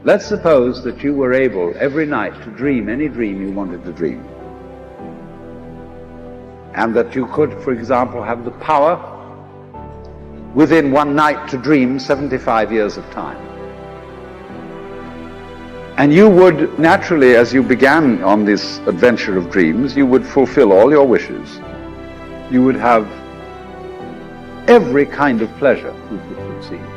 Let's suppose that you were able every night to dream any dream you wanted to dream. And that you could, for example, have the power within one night to dream 75 years of time. And you would naturally, as you began on this adventure of dreams, you would fulfill all your wishes. You would have every kind of pleasure you could conceive.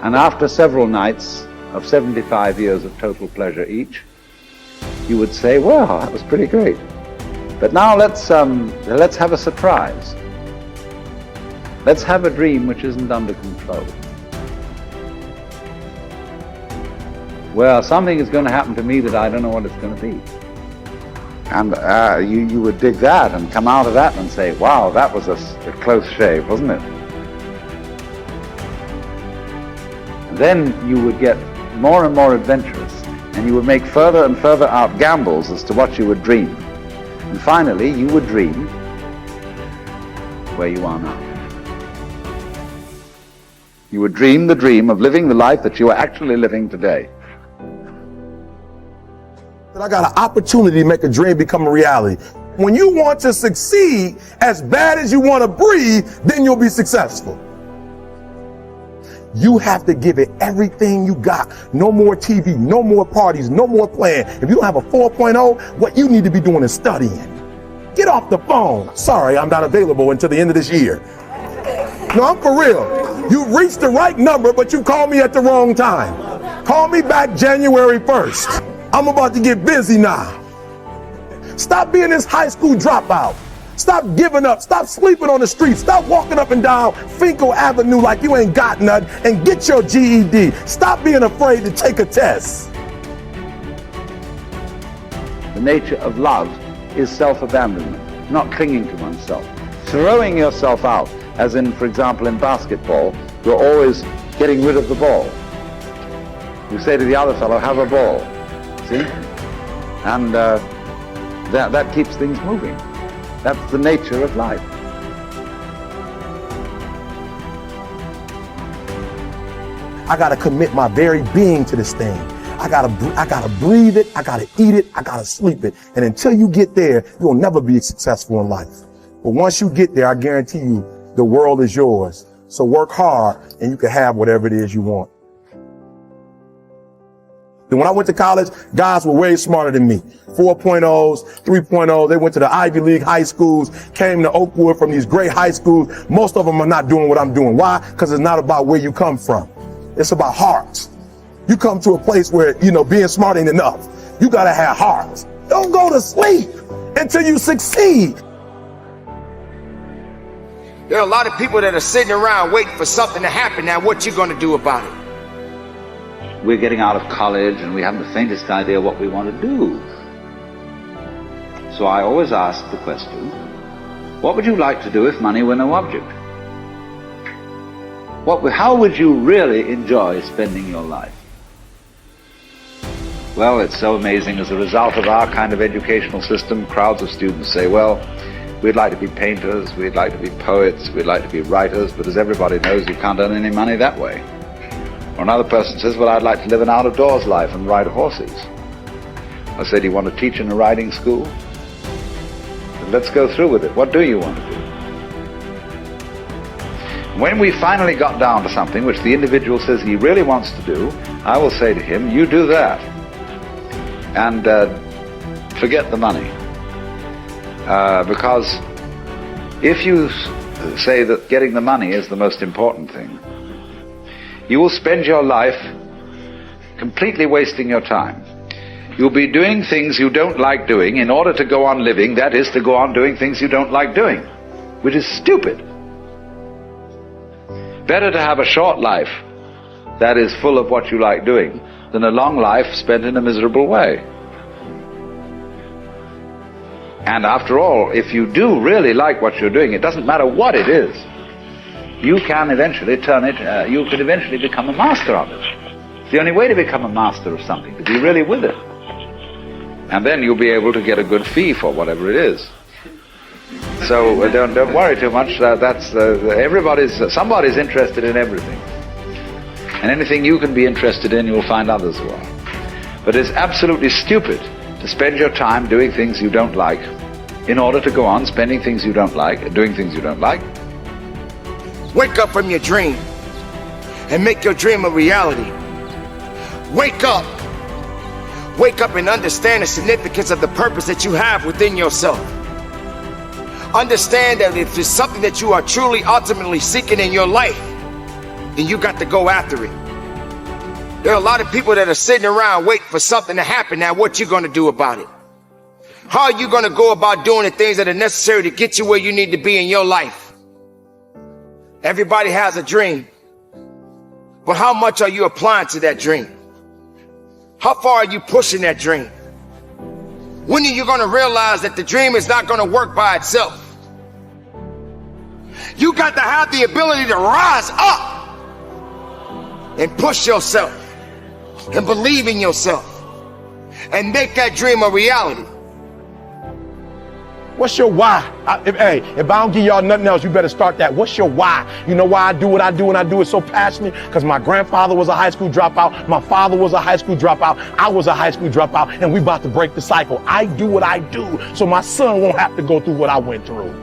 And after several nights of 75 years of total pleasure each, you would say, well, that was pretty great. But now let's have a surprise. Let's have a dream which isn't under control. Well, something is going to happen to me that I don't know what it's going to be. And you would dig that and come out of that and say, wow, that was a close shave, wasn't it? And then you would get more and more adventurous, and you would make further and further out gambles as to what you would dream. And finally, you would dream where you are now. You would dream the dream of living the life that you are actually living today. I got an opportunity to make a dream become a reality. When you want to succeed as bad as you want to breathe, then you'll be successful. You have to give it everything you got. No more TV, no more parties, no more playing. If you don't have a 4.0, what you need to be doing is studying. Get off the phone. Sorry, I'm not available until the end of this year. No, I'm for real. You reached the right number, but you called me at the wrong time. Call me back January 1st. I'm about to get busy now. Stop being this high school dropout. Stop giving up. Stop sleeping on the street. Stop walking up and down Finkel Avenue like you ain't got nothing, and get your GED. Stop being afraid to take a test. The nature of love is self-abandonment, not clinging to oneself. Throwing yourself out, as in, for example, in basketball, you're always getting rid of the ball. You say to the other fellow, have a ball. See? And that keeps things moving. That's the nature of life. I gotta commit my very being to this thing. I gotta breathe it, I gotta eat it, I gotta sleep it. And until you get there, you'll never be successful in life. But once you get there, I guarantee you, the world is yours. So work hard and you can have whatever it is you want. And when I went to college, guys were way smarter than me. 4.0s, 3.0s. They went to the Ivy League high schools, came to Oakwood from these great high schools. Most of them are not doing what I'm doing. Why? Because it's not about where you come from. It's about hearts. You come to a place where, being smart ain't enough. You got to have hearts. Don't go to sleep until you succeed. There are a lot of people that are sitting around waiting for something to happen. Now, what you going to do about it? We're getting out of college and we haven't the faintest idea what we want to do. So I always ask the question, what would you like to do if money were no object? How would you really enjoy spending your life? Well, it's so amazing. As a result of our kind of educational system, crowds of students say, well, we'd like to be painters, we'd like to be poets, we'd like to be writers, but as everybody knows, you can't earn any money that way. Or another person says, well, I'd like to live an out-of-doors life and ride horses. I say, do you want to teach in a riding school? Let's go through with it. What do you want to do? When we finally got down to something which the individual says he really wants to do, I will say to him, you do that. And forget the money. Because if you say that getting the money is the most important thing, you will spend your life completely wasting your time. You'll be doing things you don't like doing in order to go on living, that is, to go on doing things you don't like doing, which is stupid. Better to have a short life that is full of what you like doing than a long life spent in a miserable way. And after all, if you do really like what you're doing, it doesn't matter what it is. You can eventually you could eventually become a master of it. It's the only way to become a master of something, to be really with it. And then you'll be able to get a good fee for whatever it is. So don't worry too much. Somebody's interested in everything. And anything you can be interested in, you'll find others who are. But it's absolutely stupid to spend your time doing things you don't like in order to go on spending things you don't like and doing things you don't like. Wake up from your dream and make your dream a reality. Wake up. Wake up and understand the significance of the purpose that you have within yourself. Understand that if it's something that you are truly ultimately seeking in your life, then you got to go after it. There are a lot of people that are sitting around waiting for something to happen. Now, what you going to do about it? How are you going to go about doing the things that are necessary to get you where you need to be in your life? Everybody has a dream, but how much are you applying to that dream? How far are you pushing that dream? When are you going to realize that the dream is not going to work by itself? You got to have the ability to rise up and push yourself and believe in yourself and make that dream a reality. What's your why? If I don't give y'all nothing else, you better start that. What's your why? You know why I do what I do and I do it so passionate? Because my grandfather was a high school dropout. My father was a high school dropout. I was a high school dropout, and we about to break the cycle. I do what I do so my son won't have to go through what I went through.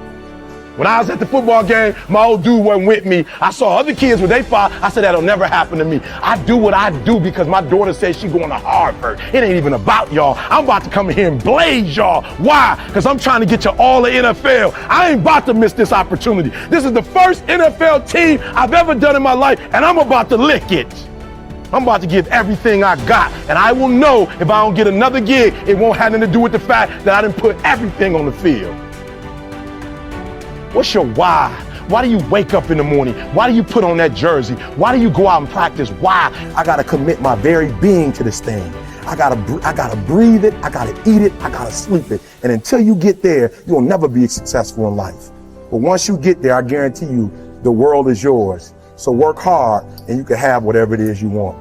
When I was at the football game, my old dude wasn't with me. I saw other kids with their father. I said, that'll never happen to me. I do what I do because my daughter says she's going to Harvard. It ain't even about y'all. I'm about to come in here and blaze y'all. Why? Because I'm trying to get you all the NFL. I ain't about to miss this opportunity. This is the first NFL team I've ever done in my life, and I'm about to lick it. I'm about to give everything I got, and I will know if I don't get another gig, it won't have anything to do with the fact that I didn't put everything on the field. What's your why? Why do you wake up in the morning? Why do you put on that jersey? Why do you go out and practice? Why? I gotta commit my very being to this thing. I gotta breathe it, I gotta eat it, I gotta sleep it. And until you get there, you'll never be successful in life. But once you get there, I guarantee you, the world is yours. So work hard and you can have whatever it is you want.